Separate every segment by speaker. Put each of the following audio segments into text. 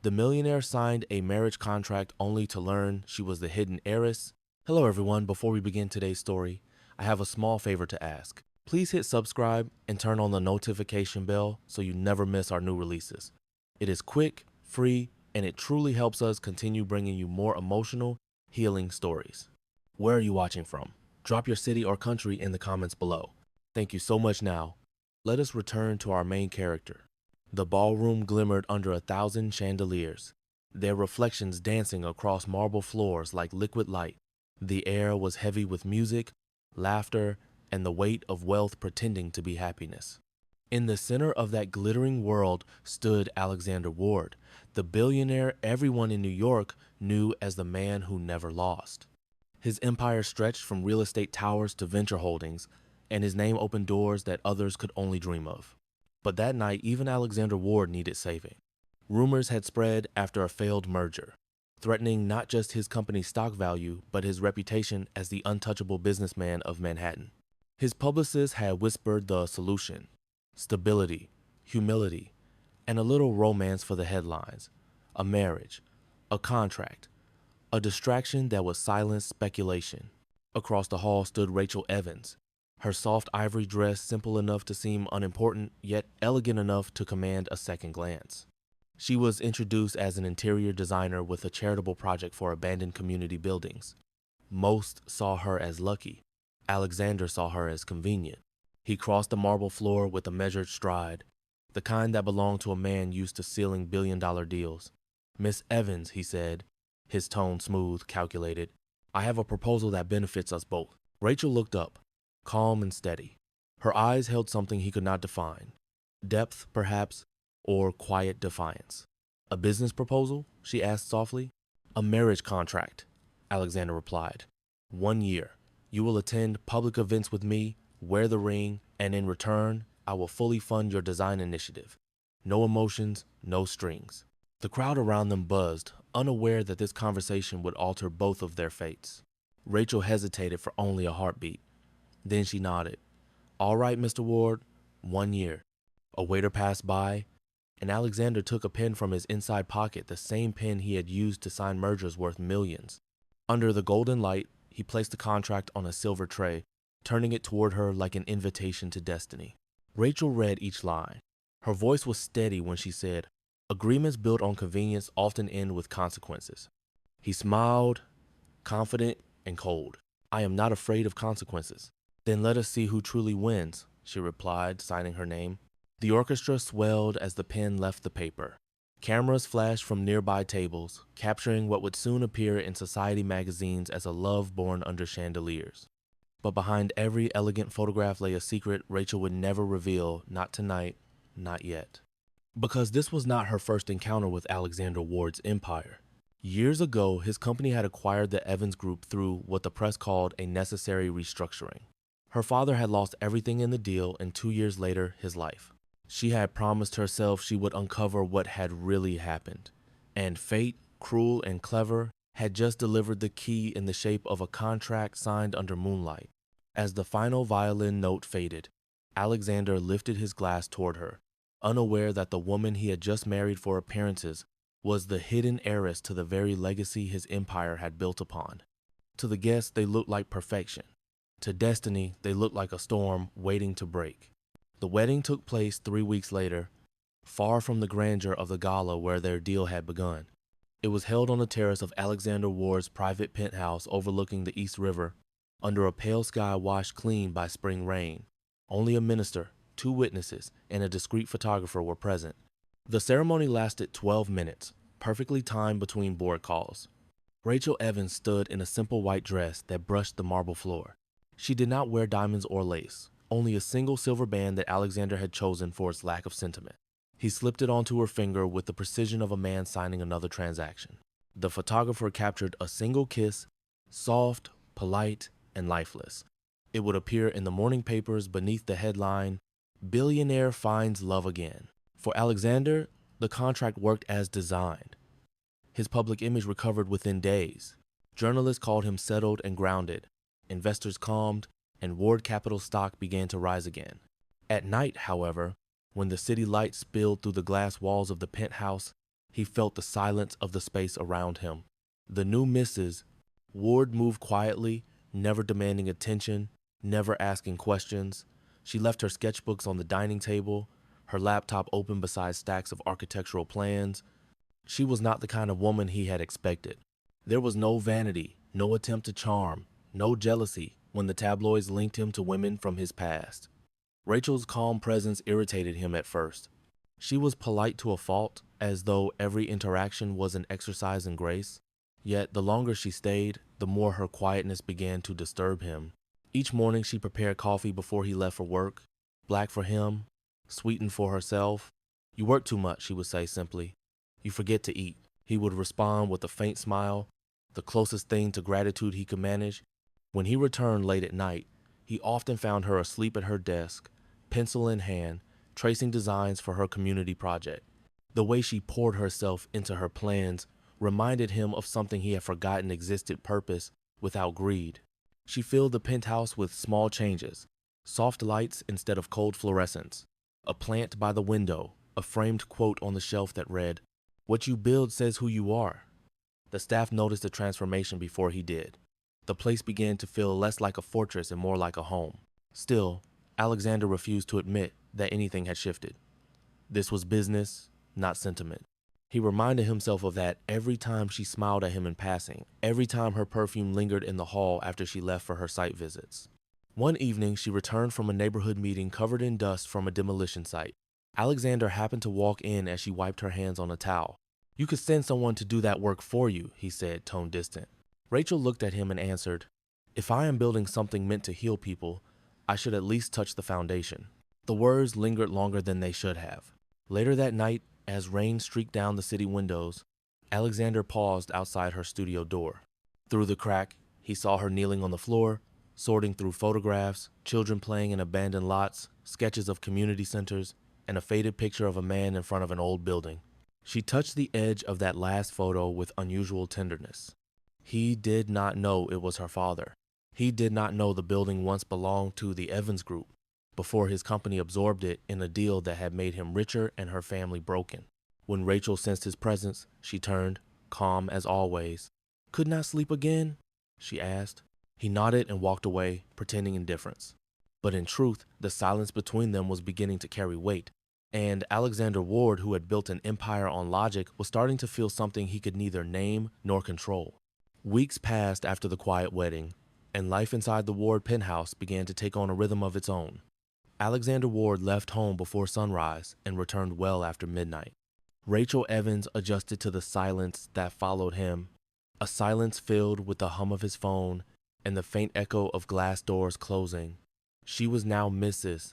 Speaker 1: The millionaire signed a marriage contract only to learn she was the hidden heiress. Hello everyone, before we begin today's story, I have a small favor to ask. Please hit subscribe and turn on the notification bell so you never miss our new releases. It is quick, free, and it truly helps us continue bringing you more emotional, healing stories. Where are you watching from? Drop your city or country in the comments below. Thank you so much. Now, let us return to our main character. The ballroom glimmered under 1,000 chandeliers, their reflections dancing across marble floors like liquid light. The air was heavy with music, laughter, and the weight of wealth pretending to be happiness. In the center of that glittering world stood Alexander Ward, the billionaire everyone in New York knew as the man who never lost. His empire stretched from real estate towers to venture holdings, and his name opened doors that others could only dream of. But that night, even Alexander Ward needed saving. Rumors had spread after a failed merger, threatening not just his company's stock value, but his reputation as the untouchable businessman of Manhattan. His publicists had whispered the solution: stability, humility, and a little romance for the headlines, a marriage, a contract, a distraction that would silence speculation. Across the hall stood Rachel Evans, her soft ivory dress simple enough to seem unimportant, yet elegant enough to command a second glance. She was introduced as an interior designer with a charitable project for abandoned community buildings. Most saw her as lucky. Alexander saw her as convenient. He crossed the marble floor with a measured stride, the kind that belonged to a man used to sealing billion-dollar deals. "Miss Evans," he said, his tone smooth, calculated, "I have a proposal that benefits us both." Rachel looked up, calm and steady. Her eyes held something he could not define. Depth, perhaps, or quiet defiance. "A business proposal?" she asked softly. "A marriage contract," Alexander replied. "1 year. You will attend public events with me, wear the ring, and in return, I will fully fund your design initiative. No emotions, no strings." The crowd around them buzzed, unaware that this conversation would alter both of their fates. Rachel hesitated for only a heartbeat. Then she nodded. "All right, Mr. Ward, 1 year." A waiter passed by, and Alexander took a pen from his inside pocket, the same pen he had used to sign mergers worth millions. Under the golden light, he placed the contract on a silver tray, turning it toward her like an invitation to destiny. Rachel read each line. Her voice was steady when she said, "Agreements built on convenience often end with consequences." He smiled, confident and cold. "I am not afraid of consequences." "Then let us see who truly wins," she replied, signing her name. The orchestra swelled as the pen left the paper. Cameras flashed from nearby tables, capturing what would soon appear in society magazines as a love born under chandeliers. But behind every elegant photograph lay a secret Rachel would never reveal, not tonight, not yet. Because this was not her first encounter with Alexander Ward's empire. Years ago, his company had acquired the Evans Group through what the press called a necessary restructuring. Her father had lost everything in the deal, and 2 years later, his life. She had promised herself she would uncover what had really happened. And fate, cruel and clever, had just delivered the key in the shape of a contract signed under moonlight. As the final violin note faded, Alexander lifted his glass toward her, unaware that the woman he had just married for appearances was the hidden heiress to the very legacy his empire had built upon. To the guests, they looked like perfection. To destiny, they looked like a storm waiting to break. The wedding took place 3 weeks later, far from the grandeur of the gala where their deal had begun. It was held on the terrace of Alexander Ward's private penthouse overlooking the East River, under a pale sky washed clean by spring rain. Only a minister, 2 witnesses, and a discreet photographer were present. The ceremony lasted 12 minutes, perfectly timed between board calls. Rachel Evans stood in a simple white dress that brushed the marble floor. She did not wear diamonds or lace, only a single silver band that Alexander had chosen for its lack of sentiment. He slipped it onto her finger with the precision of a man signing another transaction. The photographer captured a single kiss, soft, polite, and lifeless. It would appear in the morning papers beneath the headline, "Billionaire Finds Love Again." For Alexander, the contract worked as designed. His public image recovered within days. Journalists called him settled and grounded. Investors calmed, and Ward Capital stock began to rise again. At night, however, when the city lights spilled through the glass walls of the penthouse, He felt the silence of the space around him. The new Mrs. Ward moved quietly, never demanding attention, never asking questions. She left her sketchbooks on the dining table, her laptop open beside stacks of architectural plans. She was not the kind of woman he had expected. There was no vanity, no attempt to charm, no jealousy when the tabloids linked him to women from his past. Rachel's calm presence irritated him at first. She was polite to a fault, as though every interaction was an exercise in grace. Yet the longer she stayed, the more her quietness began to disturb him. Each morning she prepared coffee before he left for work, black for him, sweetened for herself. "You work too much," she would say simply. "You forget to eat." He would respond with a faint smile, the closest thing to gratitude he could manage. When he returned late at night, he often found her asleep at her desk, pencil in hand, tracing designs for her community project. The way she poured herself into her plans reminded him of something he had forgotten existed: purpose without greed. She filled the penthouse with small changes: soft lights instead of cold fluorescence, a plant by the window, a framed quote on the shelf that read, "What you build says who you are." The staff noticed the transformation before he did. The place began to feel less like a fortress and more like a home. Still, Alexander refused to admit that anything had shifted. This was business, not sentiment. He reminded himself of that every time she smiled at him in passing, every time her perfume lingered in the hall after she left for her site visits. One evening, she returned from a neighborhood meeting covered in dust from a demolition site. Alexander happened to walk in as she wiped her hands on a towel. "You could send someone to do that work for you," he said, tone distant. Rachel looked at him and answered, "If I am building something meant to heal people, I should at least touch the foundation." The words lingered longer than they should have. Later that night, as rain streaked down the city windows, Alexander paused outside her studio door. Through the crack, he saw her kneeling on the floor, sorting through photographs, children playing in abandoned lots, sketches of community centers, and a faded picture of a man in front of an old building. She touched the edge of that last photo with unusual tenderness. He did not know it was her father. He did not know the building once belonged to the Evans Group, before his company absorbed it in a deal that had made him richer and her family broken. When Rachel sensed his presence, she turned, calm as always. "Could not sleep again?" she asked. He nodded and walked away, pretending indifference. But in truth, the silence between them was beginning to carry weight, and Alexander Ward, who had built an empire on logic, was starting to feel something he could neither name nor control. Weeks passed after the quiet wedding, and life inside the Ward penthouse began to take on a rhythm of its own. Alexander Ward left home before sunrise and returned well after midnight. Rachel Evans adjusted to the silence that followed him, a silence filled with the hum of his phone and the faint echo of glass doors closing. She was now Mrs.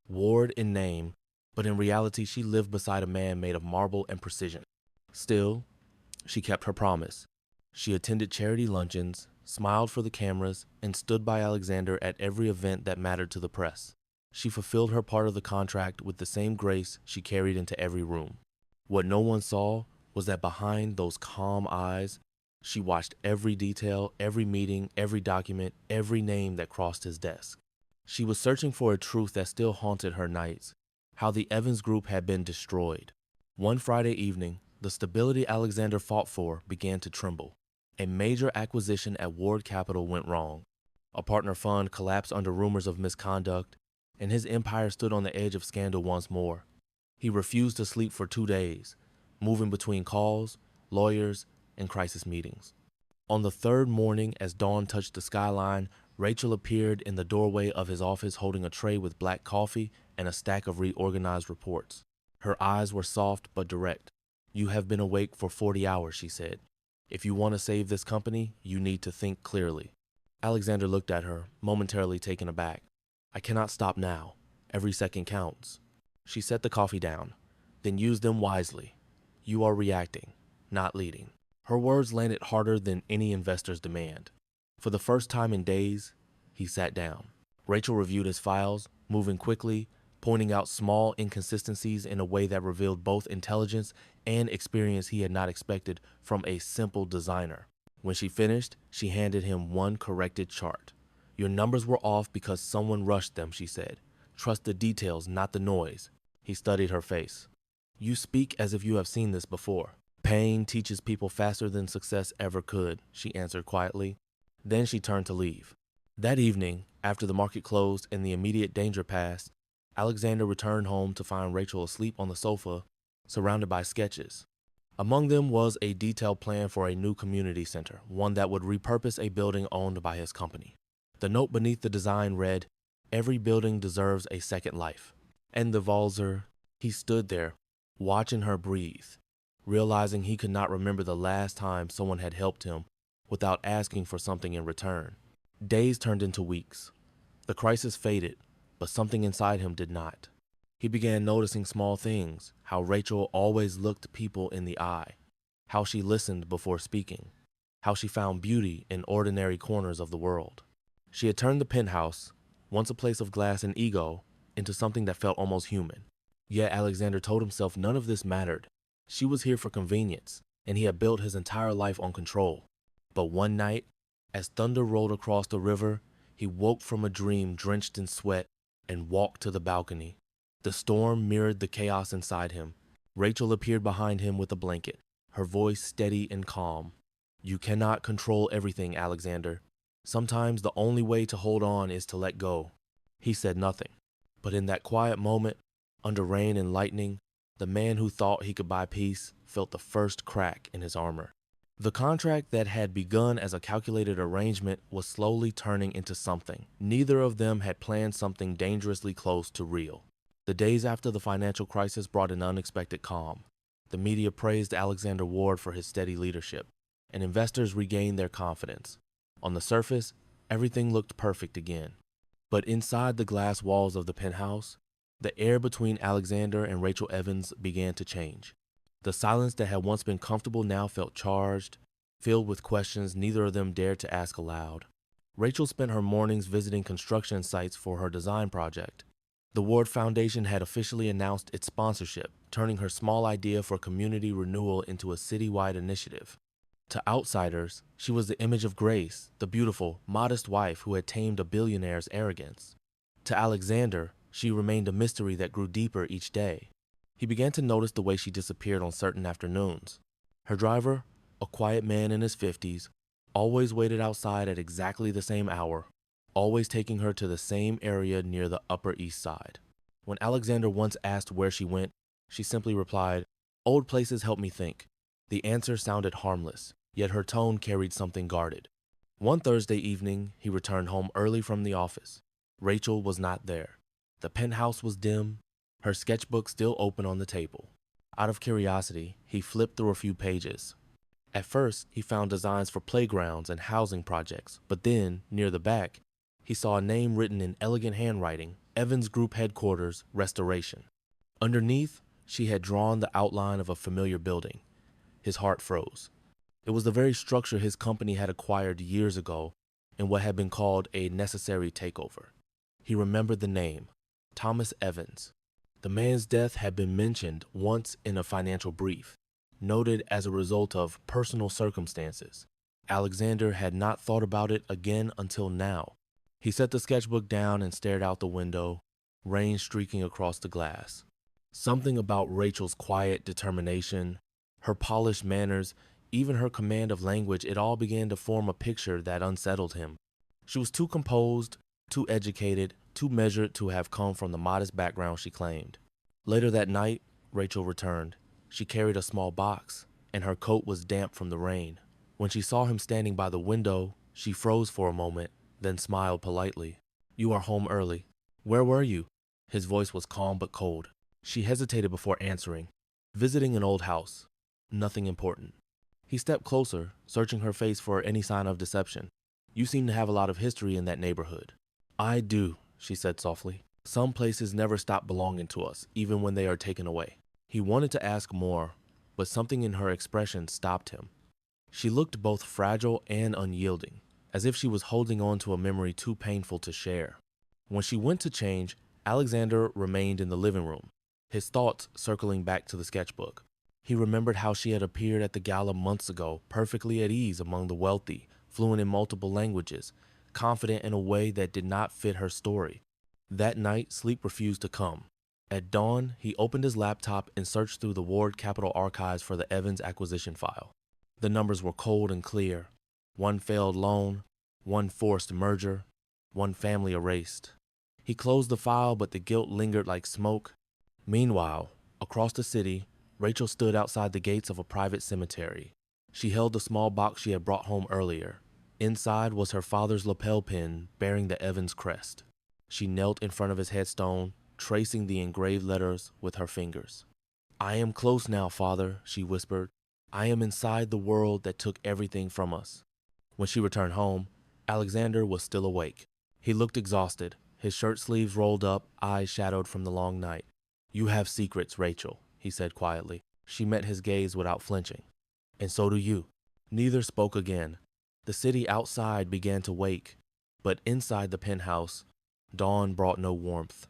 Speaker 1: Ward in name, but in reality she lived beside a man made of marble and precision. Still, she kept her promise. She attended charity luncheons, smiled for the cameras, and stood by Alexander at every event that mattered to the press. She fulfilled her part of the contract with the same grace she carried into every room. What no one saw was that behind those calm eyes, she watched every detail, every meeting, every document, every name that crossed his desk. She was searching for a truth that still haunted her nights: how the Evans Group had been destroyed. One Friday evening, the stability Alexander fought for began to tremble. A major acquisition at Ward Capital went wrong. A partner fund collapsed under rumors of misconduct, and his empire stood on the edge of scandal once more. He refused to sleep for 2 days, moving between calls, lawyers, and crisis meetings. On the third morning, as dawn touched the skyline, Rachel appeared in the doorway of his office holding a tray with black coffee and a stack of reorganized reports. Her eyes were soft but direct. "You have been awake for 40 hours, she said. "If you want to save this company, you need to think clearly." Alexander looked at her, momentarily taken aback. "I cannot stop now. Every second counts." She set the coffee down. "Then use them wisely. You are reacting, not leading." Her words landed harder than any investor's demand. For the first time in days, he sat down. Rachel reviewed his files, moving quickly, pointing out small inconsistencies in a way that revealed both intelligence and experience he had not expected from a simple designer. When she finished, she handed him one corrected chart. "Your numbers were off because someone rushed them," she said. "Trust the details, not the noise." He studied her face. "You speak as if you have seen this before." Pain teaches people faster than success ever could, she answered quietly. Then she turned to leave. That evening, after the market closed and the immediate danger passed, Alexander returned home to find Rachel asleep on the sofa, surrounded by sketches. Among them was a detailed plan for a new community center, one that would repurpose a building owned by his company. The note beneath the design read, "Every building deserves a second life." And the Valzer, he stood there, watching her breathe, realizing he could not remember the last time someone had helped him without asking for something in return. Days turned into weeks. The crisis faded, but something inside him did not. He began noticing small things, how Rachel always looked people in the eye, how she listened before speaking, how she found beauty in ordinary corners of the world. She had turned the penthouse, once a place of glass and ego, into something that felt almost human. Yet Alexander told himself none of this mattered. She was here for convenience, and he had built his entire life on control. But one night, as thunder rolled across the river, he woke from a dream drenched in sweat and walked to the balcony. The storm mirrored the chaos inside him. Rachel appeared behind him with a blanket, her voice steady and calm. "You cannot control everything, Alexander. Sometimes the only way to hold on is to let go." He said nothing. But in that quiet moment, under rain and lightning, the man who thought he could buy peace felt the first crack in his armor. The contract that had begun as a calculated arrangement was slowly turning into something. Neither of them had planned something dangerously close to real. The days after the financial crisis brought an unexpected calm. The media praised Alexander Ward for his steady leadership, and investors regained their confidence. On the surface, everything looked perfect again. But inside the glass walls of the penthouse, the air between Alexander and Rachel Evans began to change. The silence that had once been comfortable now felt charged, filled with questions neither of them dared to ask aloud. Rachel spent her mornings visiting construction sites for her design project. The Ward Foundation had officially announced its sponsorship, turning her small idea for community renewal into a citywide initiative. To outsiders, she was the image of Grace, the beautiful, modest wife who had tamed a billionaire's arrogance. To Alexander, she remained a mystery that grew deeper each day. He began to notice the way she disappeared on certain afternoons. Her driver, a quiet man in his 50s, always waited outside at exactly the same hour, always taking her to the same area near the Upper East Side. When Alexander once asked where she went, she simply replied, "Old places help me think." The answer sounded harmless, yet her tone carried something guarded. One Thursday evening, he returned home early from the office. Rachel was not there. The penthouse was dim, her sketchbook still open on the table. Out of curiosity, he flipped through a few pages. At first, he found designs for playgrounds and housing projects, but then, near the back, he saw a name written in elegant handwriting, Evans Group Headquarters, Restoration. Underneath, she had drawn the outline of a familiar building. His heart froze. It was the very structure his company had acquired years ago in what had been called a necessary takeover. He remembered the name, Thomas Evans. The man's death had been mentioned once in a financial brief, noted as a result of personal circumstances. Alexander had not thought about it again until now. He set the sketchbook down and stared out the window, rain streaking across the glass. Something about Rachel's quiet determination, her polished manners, even her command of language, it all began to form a picture that unsettled him. She was too composed, too educated, too measured to have come from the modest background she claimed. Later that night, Rachel returned. She carried a small box, and her coat was damp from the rain. When she saw him standing by the window, she froze for a moment, then smiled politely. "You are home early. Where were you?" His voice was calm but cold. She hesitated before answering. "Visiting an old house. Nothing important." He stepped closer, searching her face for any sign of deception. "You seem to have a lot of history in that neighborhood." "I do," she said softly. "Some places never stop belonging to us, even when they are taken away." He wanted to ask more, but something in her expression stopped him. She looked both fragile and unyielding, as if she was holding on to a memory too painful to share. When she went to change, Alexander remained in the living room, his thoughts circling back to the sketchbook. He remembered how she had appeared at the gala months ago, perfectly at ease among the wealthy, fluent in multiple languages, confident in a way that did not fit her story. That night, sleep refused to come. At dawn, he opened his laptop and searched through the Ward Capital archives for the Evans acquisition file. The numbers were cold and clear. One failed loan, one forced merger, one family erased. He closed the file, but the guilt lingered like smoke. Meanwhile, across the city, Rachel stood outside the gates of a private cemetery. She held the small box she had brought home earlier. Inside was her father's lapel pin bearing the Evans crest. She knelt in front of his headstone, tracing the engraved letters with her fingers. "I am close now, Father," she whispered. "I am inside the world that took everything from us." When she returned home, Alexander was still awake. He looked exhausted, his shirt sleeves rolled up, eyes shadowed from the long night. "You have secrets, Rachel," he said quietly. She met his gaze without flinching. "And so do you." Neither spoke again. The city outside began to wake, but inside the penthouse, dawn brought no warmth.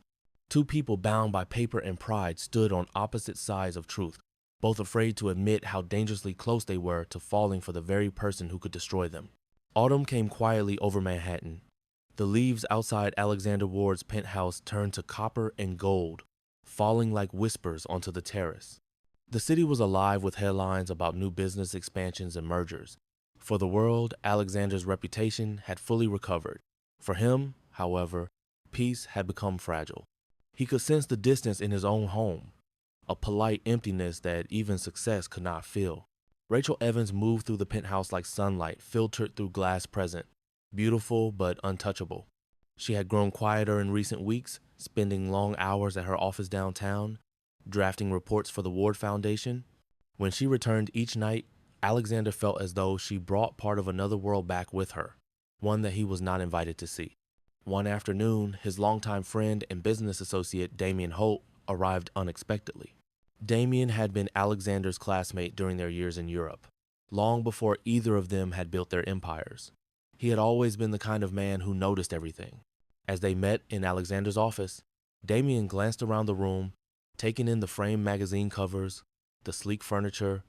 Speaker 1: Two people bound by paper and pride stood on opposite sides of truth, both afraid to admit how dangerously close they were to falling for the very person who could destroy them. Autumn came quietly over Manhattan. The leaves outside Alexander Ward's penthouse turned to copper and gold, falling like whispers onto the terrace. The city was alive with headlines about new business expansions and mergers. For the world, Alexander's reputation had fully recovered. For him, however, peace had become fragile. He could sense the distance in his own home, a polite emptiness that even success could not fill. Rachel Evans moved through the penthouse like sunlight filtered through glass present, beautiful but untouchable. She had grown quieter in recent weeks, spending long hours at her office downtown, drafting reports for the Ward Foundation. When she returned each night, Alexander felt as though she brought part of another world back with her, one that he was not invited to see. One afternoon, his longtime friend and business associate Damien Holt arrived unexpectedly. Damien had been Alexander's classmate during their years in Europe, long before either of them had built their empires. He had always been the kind of man who noticed everything. As they met in Alexander's office, Damien glanced around the room, taking in the framed magazine covers, the sleek furniture,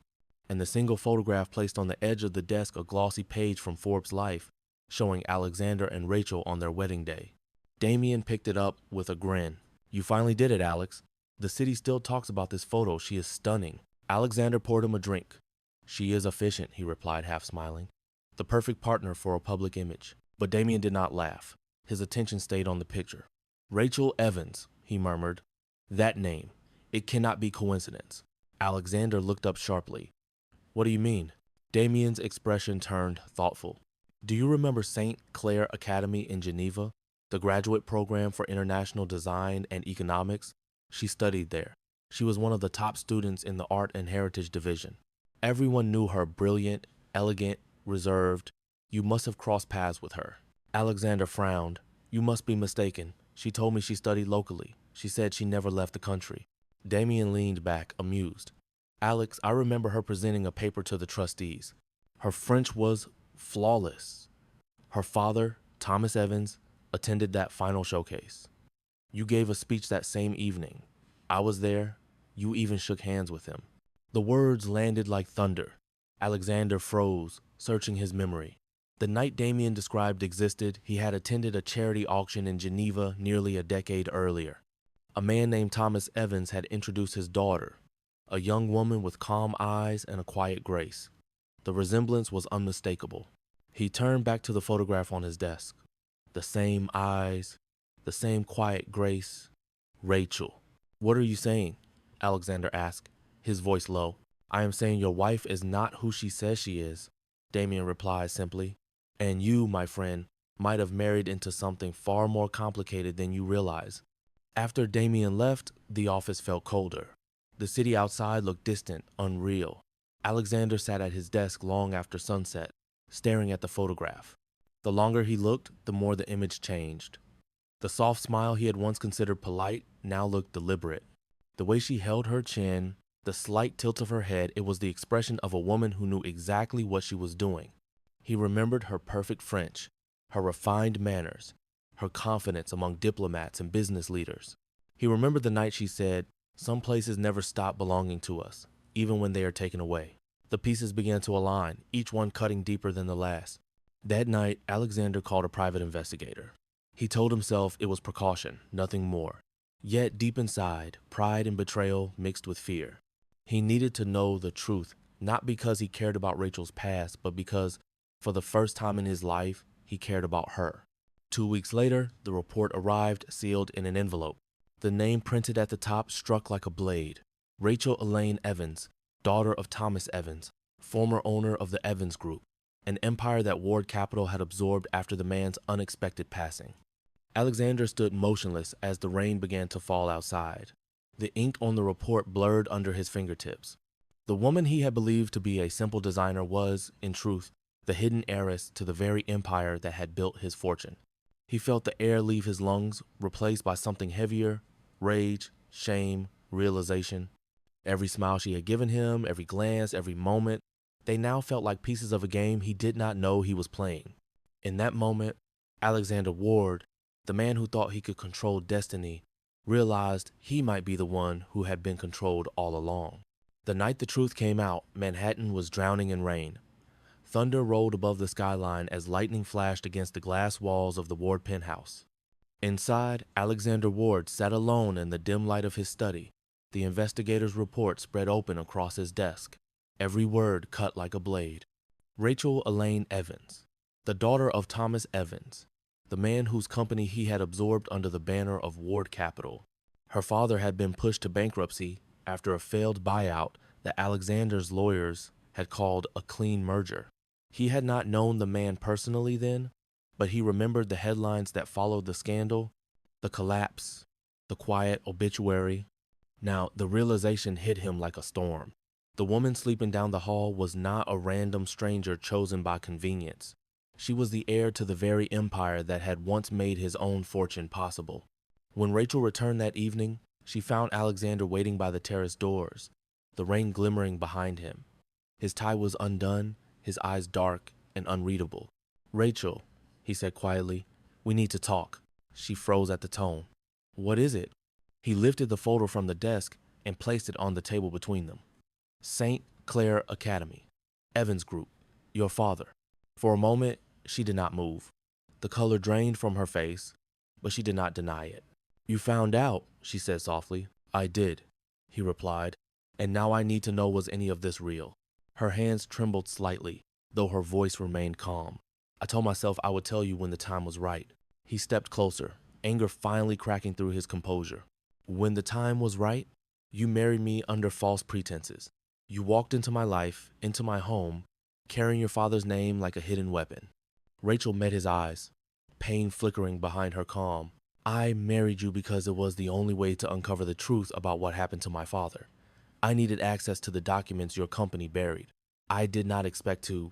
Speaker 1: and the single photograph placed on the edge of the desk, a glossy page from Forbes' Life, showing Alexander and Rachel on their wedding day. Damien picked it up with a grin. "You finally did it, Alex. The city still talks about this photo. She is stunning." Alexander poured him a drink. "She is efficient," he replied, half smiling. "The perfect partner for a public image." But Damien did not laugh. His attention stayed on the picture. "Rachel Evans," he murmured. "That name. It cannot be coincidence." Alexander looked up sharply. "What do you mean?" Damien's expression turned thoughtful. "Do you remember St. Clair Academy in Geneva, the graduate program for international design and economics? She studied there. She was one of the top students in the art and heritage division. Everyone knew her brilliant, elegant, reserved. You must have crossed paths with her." Alexander frowned. "You must be mistaken. She told me she studied locally. She said she never left the country." Damien leaned back, amused. "Alex, I remember her presenting a paper to the trustees. Her French was flawless. Her father, Thomas Evans, attended that final showcase. You gave a speech that same evening. I was there. You even shook hands with him." The words landed like thunder. Alexander froze, searching his memory. The night Damien described existed, he had attended a charity auction in Geneva nearly a decade earlier. A man named Thomas Evans had introduced his daughter, a young woman with calm eyes and a quiet grace. The resemblance was unmistakable. He turned back to the photograph on his desk. The same eyes, the same quiet grace. "Rachel." "What are you saying?" Alexander asked, his voice low. "I am saying your wife is not who she says she is," Damien replied simply. "And you, my friend, might have married into something far more complicated than you realize." After Damien left, the office felt colder. The city outside looked distant, unreal. Alexander sat at his desk long after sunset, staring at the photograph. The longer he looked, the more the image changed. The soft smile he had once considered polite now looked deliberate. The way she held her chin, the slight tilt of her head, it was the expression of a woman who knew exactly what she was doing. He remembered her perfect French, her refined manners, her confidence among diplomats and business leaders. He remembered the night she said, "Some places never stop belonging to us, even when they are taken away." The pieces began to align, each one cutting deeper than the last. That night, Alexander called a private investigator. He told himself it was precaution, nothing more. Yet deep inside, pride and betrayal mixed with fear. He needed to know the truth, not because he cared about Rachel's past, but because, for the first time in his life, he cared about her. 2 weeks later, the report arrived sealed in an envelope. The name printed at the top struck like a blade. Rachel Elaine Evans, daughter of Thomas Evans, former owner of the Evans Group, an empire that Ward Capital had absorbed after the man's unexpected passing. Alexander stood motionless as the rain began to fall outside. The ink on the report blurred under his fingertips. The woman he had believed to be a simple designer was, in truth, the hidden heiress to the very empire that had built his fortune. He felt the air leave his lungs, replaced by something heavier: rage, shame, realization. Every smile she had given him, every glance, every moment, they now felt like pieces of a game he did not know he was playing. In that moment, Alexander Ward, the man who thought he could control destiny, realized he might be the one who had been controlled all along. The night the truth came out, Manhattan was drowning in rain. Thunder rolled above the skyline as lightning flashed against the glass walls of the Ward penthouse. Inside, Alexander Ward sat alone in the dim light of his study, the investigator's report spread open across his desk, every word cut like a blade. Rachel Elaine Evans, the daughter of Thomas Evans, the man whose company he had absorbed under the banner of Ward Capital. Her father had been pushed to bankruptcy after a failed buyout that Alexander's lawyers had called a clean merger. He had not known the man personally then, but he remembered the headlines that followed the scandal, the collapse, the quiet obituary. Now, the realization hit him like a storm. The woman sleeping down the hall was not a random stranger chosen by convenience. She was the heir to the very empire that had once made his own fortune possible. When Rachel returned that evening, she found Alexander waiting by the terrace doors, the rain glimmering behind him. His tie was undone, his eyes dark and unreadable. "Rachel," he said quietly, "we need to talk." She froze at the tone. "What is it?" He lifted the folder from the desk and placed it on the table between them. "St. Clair Academy, Evans Group, your father." For a moment, she did not move. The color drained from her face, but she did not deny it. "You found out," she said softly. "I did," he replied, "and now I need to know, was any of this real?" Her hands trembled slightly, though her voice remained calm. "I told myself I would tell you when the time was right." He stepped closer, anger finally cracking through his composure. "When the time was right? You married me under false pretenses. You walked into my life, into my home, carrying your father's name like a hidden weapon." Rachel met his eyes, pain flickering behind her calm. "I married you because it was the only way to uncover the truth about what happened to my father. I needed access to the documents your company buried. I did not expect to—"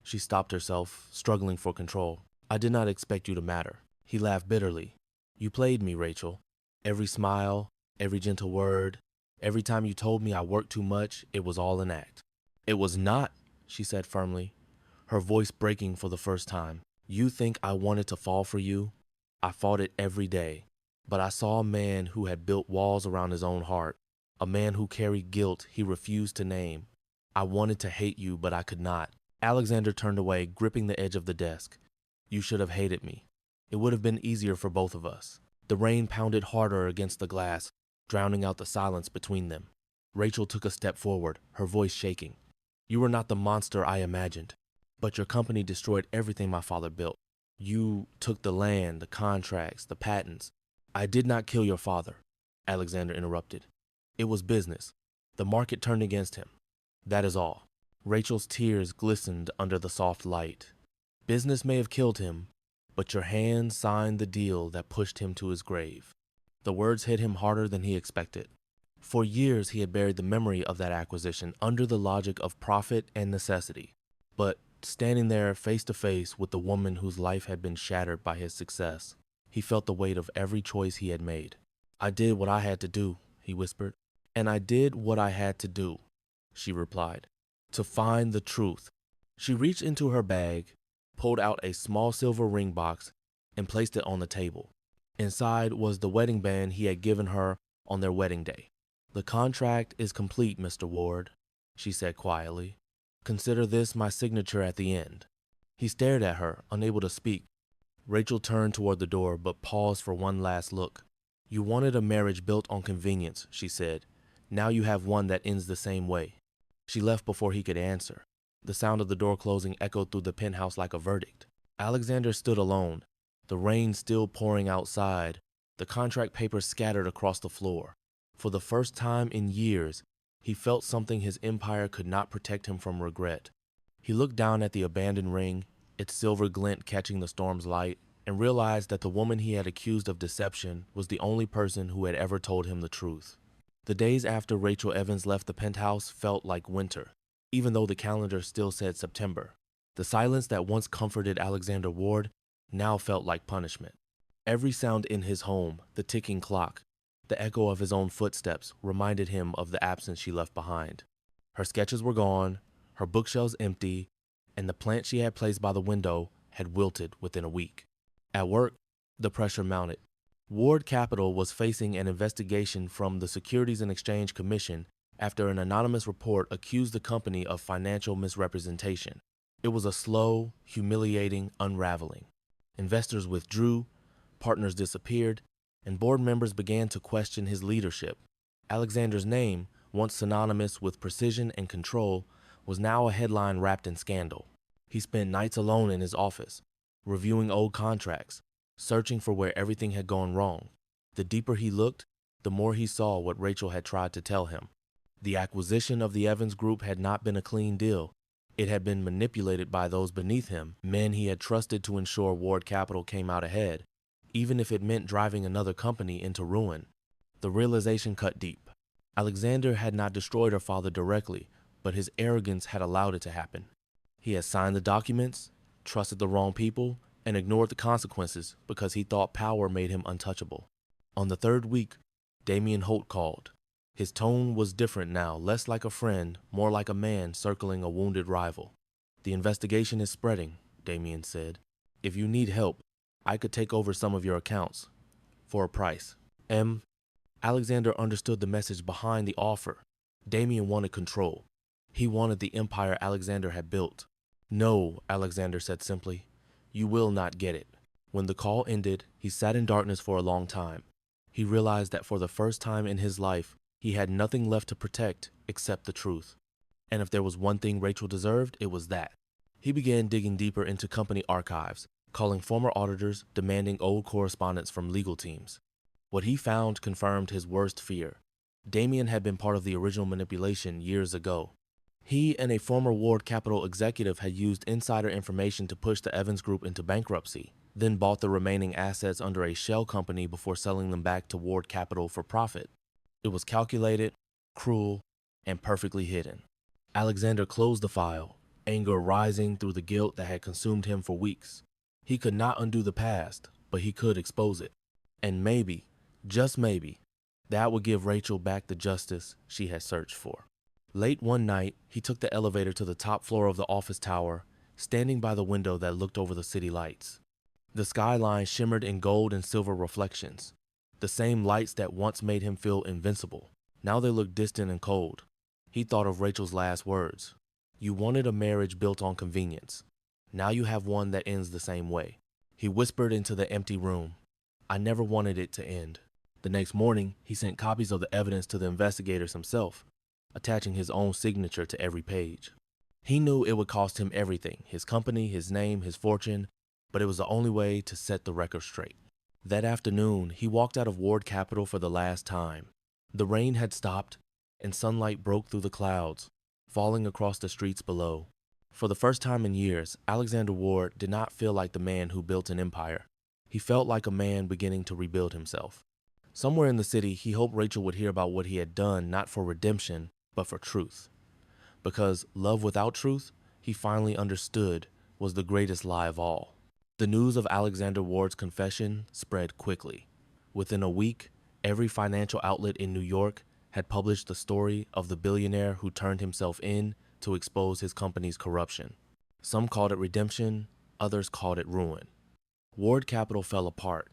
Speaker 1: She stopped herself, struggling for control. "I did not expect you to matter." He laughed bitterly. "You played me, Rachel. Every smile, every gentle word, every time you told me I worked too much, it was all an act." "It was not," she said firmly, her voice breaking for the first time. "You think I wanted to fall for you? I fought it every day. But I saw a man who had built walls around his own heart, a man who carried guilt he refused to name. I wanted to hate you, but I could not." Alexander turned away, gripping the edge of the desk. "You should have hated me. It would have been easier for both of us." The rain pounded harder against the glass, drowning out the silence between them. Rachel took a step forward, her voice shaking. "You were not the monster I imagined, but your company destroyed everything my father built. You took the land, the contracts, the patents." "I did not kill your father," Alexander interrupted. "It was business. The market turned against him. That is all." Rachel's tears glistened under the soft light. "Business may have killed him, but your hand signed the deal that pushed him to his grave." The words hit him harder than he expected. For years he had buried the memory of that acquisition under the logic of profit and necessity. But standing there face to face with the woman whose life had been shattered by his success, he felt the weight of every choice he had made. "I did what I had to do," he whispered. "And I did what I had to do," she replied, "to find the truth." She reached into her bag, pulled out a small silver ring box, and placed it on the table. Inside was the wedding band he had given her on their wedding day. "The contract is complete, Mr. Ward," she said quietly. "Consider this my signature at the end." He stared at her, unable to speak. Rachel turned toward the door, but paused for one last look. You wanted a marriage built on convenience, she said. Now you have one that ends the same way. She left before he could answer. The sound of the door closing echoed through the penthouse like a verdict. Alexander stood alone, the rain still pouring outside, the contract papers scattered across the floor. For the first time in years, he felt something his empire could not protect him from regret. He looked down at the abandoned ring, its silver glint catching the storm's light, and realized that the woman he had accused of deception was the only person who had ever told him the truth. The days after Rachel Evans left the penthouse felt like winter, even though the calendar still said September. The silence that once comforted Alexander Ward now felt like punishment. Every sound in his home, the ticking clock, the echo of his own footsteps, reminded him of the absence she left behind. Her sketches were gone, her bookshelves empty, and the plant she had placed by the window had wilted within a week. At work, the pressure mounted. Ward Capital was facing an investigation from the Securities and Exchange Commission after an anonymous report accused the company of financial misrepresentation. It was a slow, humiliating unraveling. Investors withdrew, partners disappeared, and board members began to question his leadership. Alexander's name, once synonymous with precision and control, was now a headline wrapped in scandal. He spent nights alone in his office, reviewing old contracts, searching for where everything had gone wrong. The deeper he looked, the more he saw what Rachel had tried to tell him. The acquisition of the Evans Group had not been a clean deal. It had been manipulated by those beneath him, men he had trusted to ensure Ward Capital came out ahead, even if it meant driving another company into ruin. The realization cut deep. Alexander had not destroyed her father directly, but his arrogance had allowed it to happen. He had signed the documents, trusted the wrong people, and ignored the consequences because he thought power made him untouchable. On the third week, Damien Holt called. His tone was different now, less like a friend, more like a man circling a wounded rival. "The investigation is spreading," Damien said. "If you need help, I could take over some of your accounts. For a price." Alexander understood the message behind the offer. Damien wanted control. He wanted the empire Alexander had built. "No," Alexander said simply. "You will not get it." When the call ended, he sat in darkness for a long time. He realized that for the first time in his life, he had nothing left to protect except the truth. And if there was one thing Rachel deserved, it was that. He began digging deeper into company archives, calling former auditors, demanding old correspondence from legal teams. What he found confirmed his worst fear. Damien had been part of the original manipulation years ago. He and a former Ward Capital executive had used insider information to push the Evans Group into bankruptcy, then bought the remaining assets under a shell company before selling them back to Ward Capital for profit. It was calculated, cruel, and perfectly hidden. Alexander closed the file, anger rising through the guilt that had consumed him for weeks. He could not undo the past, but he could expose it. And maybe, just maybe, that would give Rachel back the justice she had searched for. Late one night, he took the elevator to the top floor of the office tower, standing by the window that looked over the city lights. The skyline shimmered in gold and silver reflections, the same lights that once made him feel invincible. Now they looked distant and cold. He thought of Rachel's last words. "You wanted a marriage built on convenience. Now you have one that ends the same way." He whispered into the empty room, "I never wanted it to end." The next morning, he sent copies of the evidence to the investigators himself, attaching his own signature to every page. He knew it would cost him everything, his company, his name, his fortune, but it was the only way to set the record straight. That afternoon, he walked out of Ward Capital for the last time. The rain had stopped, and sunlight broke through the clouds, falling across the streets below. For the first time in years, Alexander Ward did not feel like the man who built an empire. He felt like a man beginning to rebuild himself. Somewhere in the city, he hoped Rachel would hear about what he had done, not for redemption, but for truth. Because love without truth, he finally understood, was the greatest lie of all. The news of Alexander Ward's confession spread quickly. Within a week, every financial outlet in New York had published the story of the billionaire who turned himself in to expose his company's corruption. Some called it redemption, others called it ruin. Ward Capital fell apart,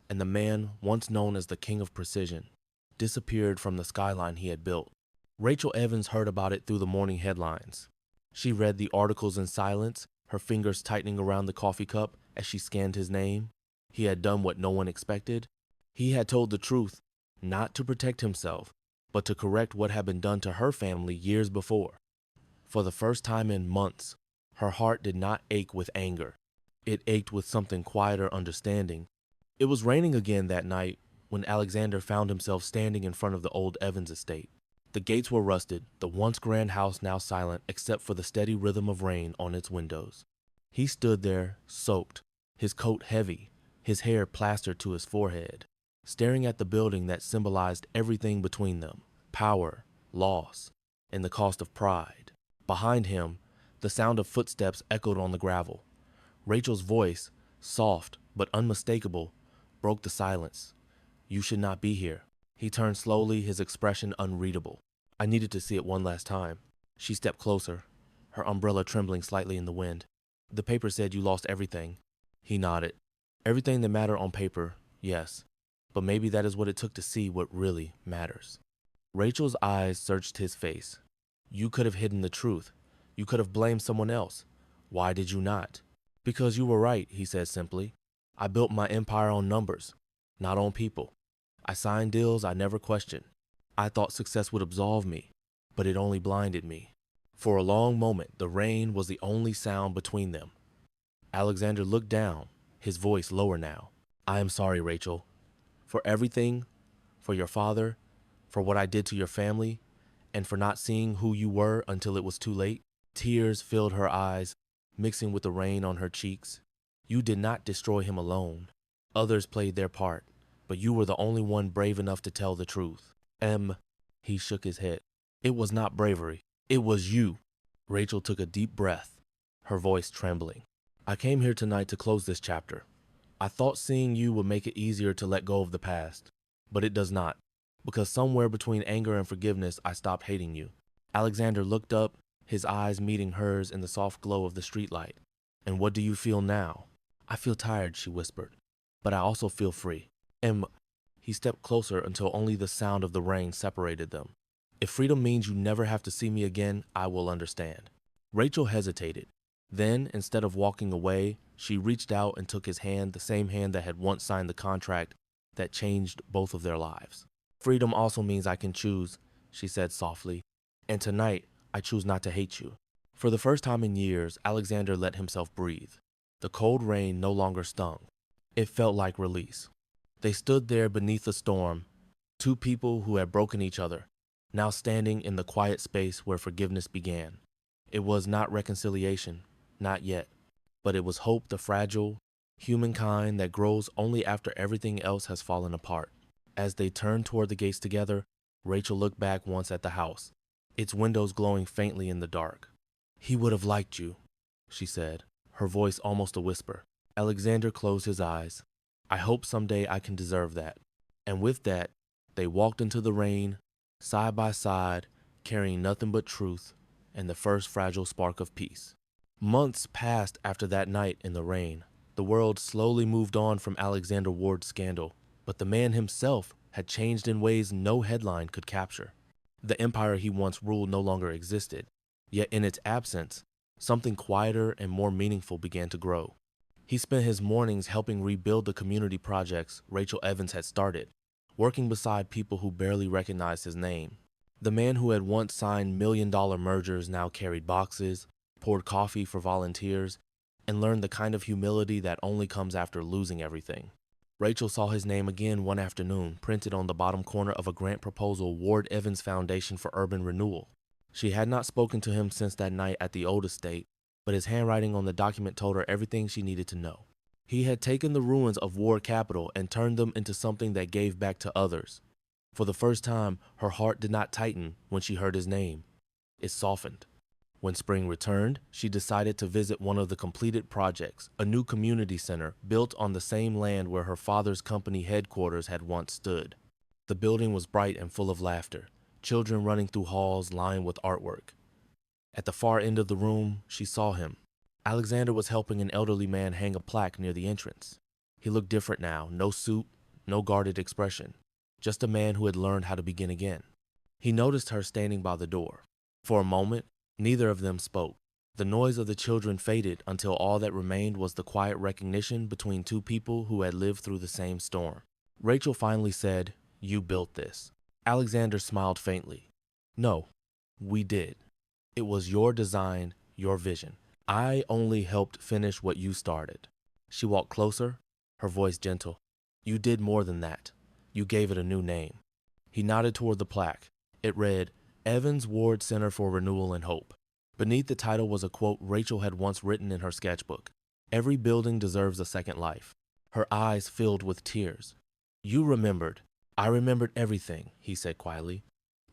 Speaker 1: and the man, once known as the King of Precision, disappeared from the skyline he had built. Rachel Evans heard about it through the morning headlines. She read the articles in silence, her fingers tightening around the coffee cup as she scanned his name. He had done what no one expected. He had told the truth, not to protect himself, but to correct what had been done to her family years before. For the first time in months, her heart did not ache with anger. It ached with something quieter understanding. It was raining again that night when Alexander found himself standing in front of the old Evans estate. The gates were rusted, the once grand house now silent except for the steady rhythm of rain on its windows. He stood there, soaked, his coat heavy, his hair plastered to his forehead, staring at the building that symbolized everything between them: power, loss, and the cost of pride. Behind him, the sound of footsteps echoed on the gravel. Rachel's voice, soft but unmistakable, broke the silence. "You should not be here." He turned slowly, his expression unreadable. I needed to see it one last time. She stepped closer, her umbrella trembling slightly in the wind. "The paper said you lost everything." He nodded. "Everything that mattered on paper, yes. But maybe that is what it took to see what really matters." Rachel's eyes searched his face. "You could have hidden the truth. You could have blamed someone else. Why did you not?" "Because you were right," he said simply. "I built my empire on numbers, not on people. I signed deals I never questioned. I thought success would absolve me, but it only blinded me." For a long moment, the rain was the only sound between them. Alexander looked down, his voice lower now. "I am sorry, Rachel. For everything, for your father, for what I did to your family, and for not seeing who you were until it was too late." Tears filled her eyes, mixing with the rain on her cheeks. "You did not destroy him alone. Others played their part, but you were the only one brave enough to tell the truth." He shook his head. "It was not bravery. It was you." Rachel took a deep breath, her voice trembling. "I came here tonight to close this chapter. I thought seeing you would make it easier to let go of the past, but it does not, because somewhere between anger and forgiveness, I stopped hating you." Alexander looked up, his eyes meeting hers in the soft glow of the streetlight. "And what do you feel now?" "I feel tired," she whispered, "but I also feel free." He stepped closer until only the sound of the rain separated them. "If freedom means you never have to see me again, I will understand." Rachel hesitated. Then, instead of walking away, she reached out and took his hand, the same hand that had once signed the contract that changed both of their lives. "Freedom also means I can choose," she said softly. "And tonight, I choose not to hate you." For the first time in years, Alexander let himself breathe. The cold rain no longer stung. It felt like release. They stood there beneath the storm, two people who had broken each other, now standing in the quiet space where forgiveness began. It was not reconciliation, not yet, but it was hope, the fragile, human kind that grows only after everything else has fallen apart. As they turned toward the gates together, Rachel looked back once at the house, its windows glowing faintly in the dark. "He would have liked you," she said, her voice almost a whisper. Alexander closed his eyes. "I hope someday I can deserve that." And with that, they walked into the rain, side by side, carrying nothing but truth and the first fragile spark of peace. Months passed after that night in the rain. The world slowly moved on from Alexander Ward's scandal, but the man himself had changed in ways no headline could capture. The empire he once ruled no longer existed, yet in its absence, something quieter and more meaningful began to grow. He spent his mornings helping rebuild the community projects Rachel Evans had started, working beside people who barely recognized his name. The man who had once signed million-dollar mergers now carried boxes, poured coffee for volunteers, and learned the kind of humility that only comes after losing everything. Rachel saw his name again one afternoon, printed on the bottom corner of a grant proposal Ward Evans Foundation for Urban Renewal. She had not spoken to him since that night at the old estate, but his handwriting on the document told her everything she needed to know. He had taken the ruins of Ward Capital and turned them into something that gave back to others. For the first time, her heart did not tighten when she heard his name. It softened. When spring returned, she decided to visit one of the completed projects, a new community center built on the same land where her father's company headquarters had once stood. The building was bright and full of laughter, children running through halls lined with artwork. At the far end of the room, she saw him. Alexander was helping an elderly man hang a plaque near the entrance. He looked different now, no suit, no guarded expression, just a man who had learned how to begin again. He noticed her standing by the door. For a moment, neither of them spoke. The noise of the children faded until all that remained was the quiet recognition between two people who had lived through the same storm. Rachel finally said, "You built this." Alexander smiled faintly. "No, we did. It was your design, your vision. I only helped finish what you started." She walked closer, her voice gentle. "You did more than that. You gave it a new name." He nodded toward the plaque. It read, Evans Ward Center for Renewal and Hope. Beneath the title was a quote Rachel had once written in her sketchbook. "Every building deserves a second life." Her eyes filled with tears. "You remembered. I remembered everything," he said quietly.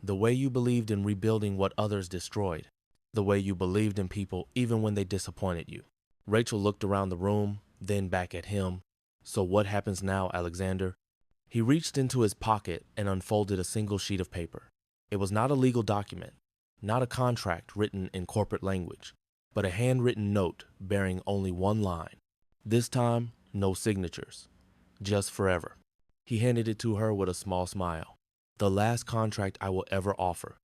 Speaker 1: "The way you believed in rebuilding what others destroyed. The way you believed in people even when they disappointed you." Rachel looked around the room, then back at him. "So what happens now, Alexander?" He reached into his pocket and unfolded a single sheet of paper. It was not a legal document, not a contract written in corporate language, but a handwritten note bearing only one line. This time, no signatures. Just forever. He handed it to her with a small smile. "The last contract I will ever offer."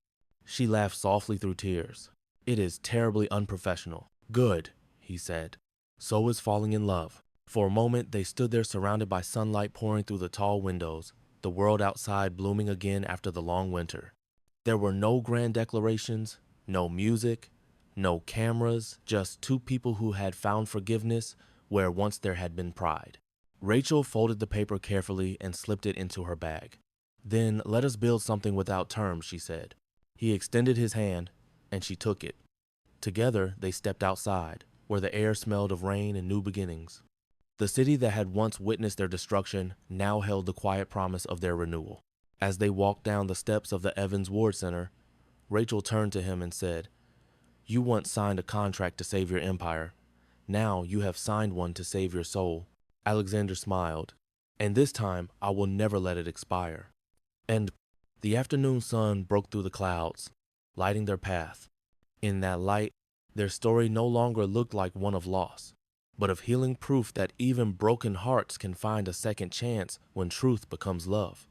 Speaker 1: She laughed softly through tears. "It is terribly unprofessional." "Good," he said. "So is falling in love." For a moment, they stood there surrounded by sunlight pouring through the tall windows, the world outside blooming again after the long winter. There were no grand declarations, no music, no cameras, just two people who had found forgiveness where once there had been pride. Rachel folded the paper carefully and slipped it into her bag. "Then let us build something without terms," she said. He extended his hand, and she took it. Together, they stepped outside, where the air smelled of rain and new beginnings. The city that had once witnessed their destruction now held the quiet promise of their renewal. As they walked down the steps of the Evans Ward Center, Rachel turned to him and said, "You once signed a contract to save your empire. Now you have signed one to save your soul." Alexander smiled. "And this time I will never let it expire." And the afternoon sun broke through the clouds, lighting their path. In that light, their story no longer looked like one of loss, but of healing proof that even broken hearts can find a second chance when truth becomes love.